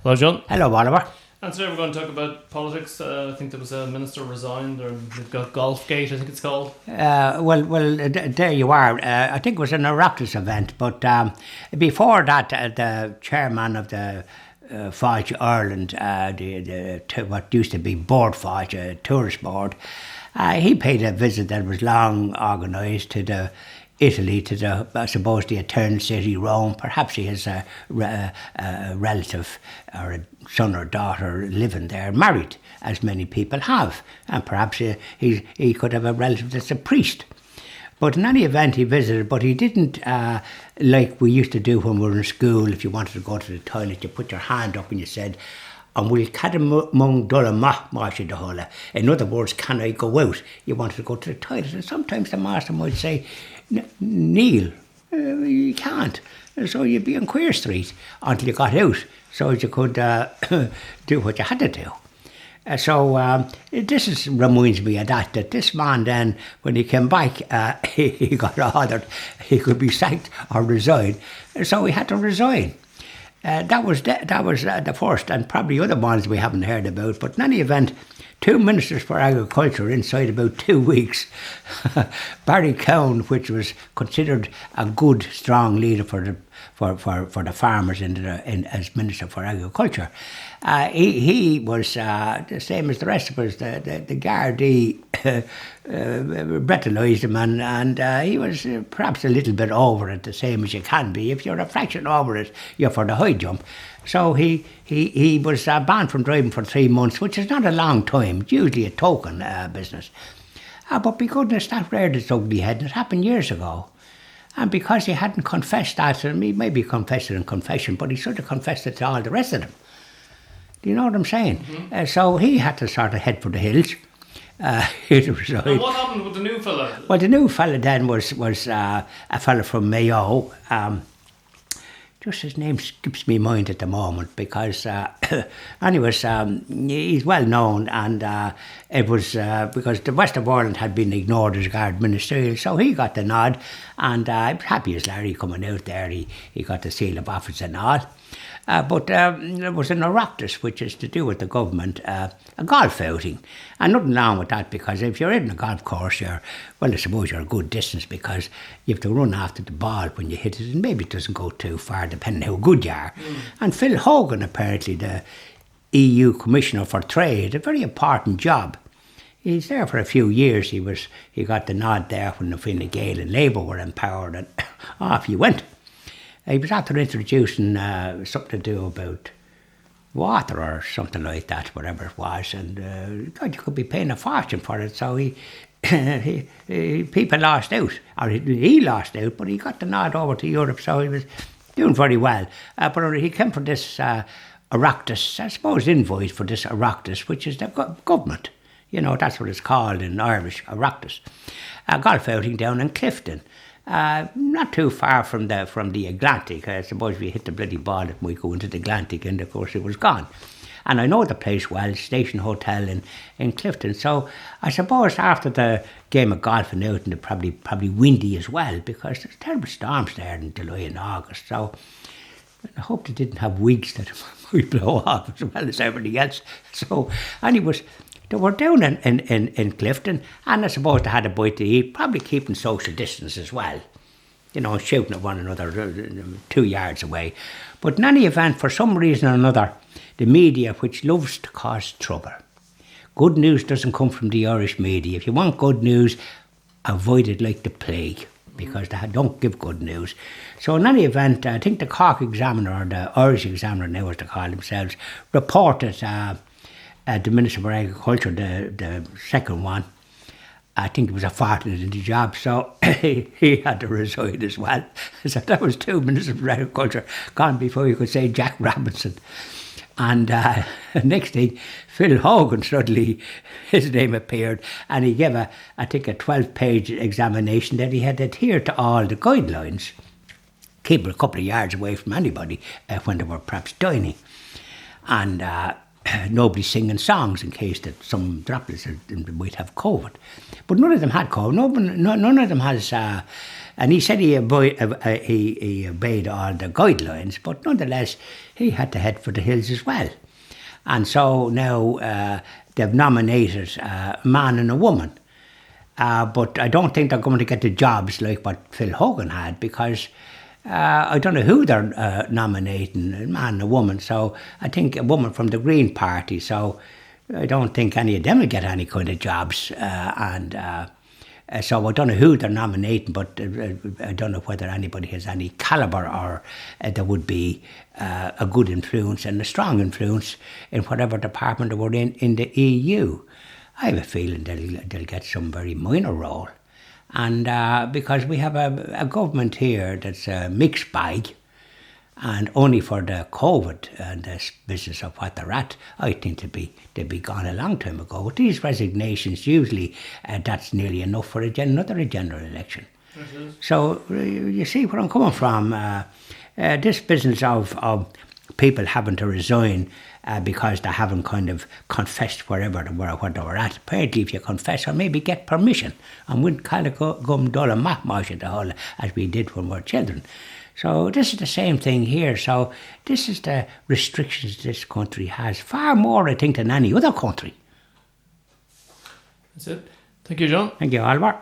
Hello, John. Hello, Oliver. And today we're going to talk about politics. I think there was a minister resigned, or they've got Golfgate, I think it's called. There you are. I think it was an Oireachtas event, but before that, the chairman of the Fáilte Ireland, what used to be Board Fáilte, tourist board, he paid a visit that was long organised to Italy, to the eternal city, Rome. Perhaps he has a relative or a son or daughter living there, married, as many people have. And perhaps he could have a relative that's a priest. But in any event, he visited, but he didn't, like we used to do when we were in school. If you wanted to go to the toilet, you put your hand up and you said, "And will cadamung dola mashi dahola." In other words, can I go out? You wanted to go to the toilet. And sometimes the master might say, "Neil, you can't." So you'd be on Queer Street until you got out, so you could do what you had to do. This reminds me of that this man then, when he came back, he got ordered he could be sacked or resign, so he had to resign. That was the first, and probably other ones we haven't heard about. But in any event, two ministers for agriculture inside about 2 weeks. Barry Cohen, which was considered a good, strong leader for the farmers as Minister for Agriculture. He was the same as the rest of us. The Gardaí brutalised him, and he was perhaps a little bit over it, the same as you can be. If you're a fraction over it, you're for the high jump. So he was banned from driving for 3 months, which is not a long time. It's usually a token business. But by goodness, that reared its ugly head, and it happened years ago. And because he hadn't confessed that, and he maybe confessed it in confession, but he should have confessed it to all the rest of them. Do you know what I'm saying? Mm-hmm. So he had to sort of head for the hills. And what happened with the new fella? Well, the new fella then was a fella from Mayo. Just his name skips me mind at the moment because, anyways, he's well known, and it was because the West of Ireland had been ignored as guard ministerial, so he got the nod, and I was happy as Larry coming out there. He got the seal of office and all. But there was an Oireachtas, which is to do with the government, a golf outing. And nothing wrong with that, because if you're in a golf course, I suppose you're a good distance, because you have to run after the ball when you hit it, and maybe it doesn't go too far, depending how good you are. And Phil Hogan, apparently the EU Commissioner for Trade, a very important job. He's there for a few years. He got the nod there when the Fine Gael and Labour were empowered, and off he went. He was after introducing something to do about water or something like that, whatever it was, and God, you could be paying a fortune for it. So people lost out, or he lost out, but he got the nod over to Europe, so he was doing very well. But he came for this Oireachtas, I suppose, invite for this Oireachtas, which is the government. You know, that's what it's called in Irish, Oireachtas. A golf outing down in Clifton. Not too far from the Atlantic. I suppose if you hit the bloody ball, it might go into the Atlantic, and of course it was gone. And I know the place well, Station Hotel in Clifton. So I suppose after the game of golf and out, and it probably windy as well, because there's terrible storms there in July and August. So I hope they didn't have wigs that might blow off as well as everything else. So anyways, they were down in Clifton, and I suppose they had a bite to eat, probably keeping social distance as well. You know, shouting at one another 2 yards away. But in any event, for some reason or another, the media, which loves to cause trouble. Good news doesn't come from the Irish media. If you want good news, avoid it like the plague, because they don't give good news. So in any event, I think the Cork Examiner, or the Irish Examiner now as they call themselves, reported the Minister for Agriculture, the second one, I think it was a fortnight in the job, so he had to resign as well. So that was two Ministers for Agriculture gone before you could say Jack Robinson. And next thing, Phil Hogan, suddenly his name appeared, and he gave I think a 12-page examination that he had adhered to all the guidelines, keep a couple of yards away from anybody when they were perhaps dining. And nobody singing songs in case that some droplets might have COVID. But none of them had COVID. None of them has. And he said he obeyed all the guidelines, but nonetheless, he had to head for the hills as well. And so now they've nominated a man and a woman. But I don't think they're going to get the jobs like what Phil Hogan had, because I don't know who they're nominating, a man and a woman. So I think a woman from the Green Party. So I don't think any of them will get any kind of jobs. So I don't know who they're nominating, but I don't know whether anybody has any calibre or there would be a good influence and a strong influence in whatever department we're in the EU. I have a feeling they'll get some very minor role. And because we have a government here that's a mixed bag, and only for the COVID and this business of what they're at, I think they'd be gone a long time ago. With these resignations, usually that's nearly enough for another general election. So you see where I'm coming from. This business of people having to resign because they haven't kind of confessed where they were at. Apparently, if you confess or maybe get permission, and we'd kind of go and do a mash at the whole as we did when we were children. So this is the same thing here. So this is the restrictions this country has, far more, I think, than any other country. That's it. Thank you, John. Thank you, Albert.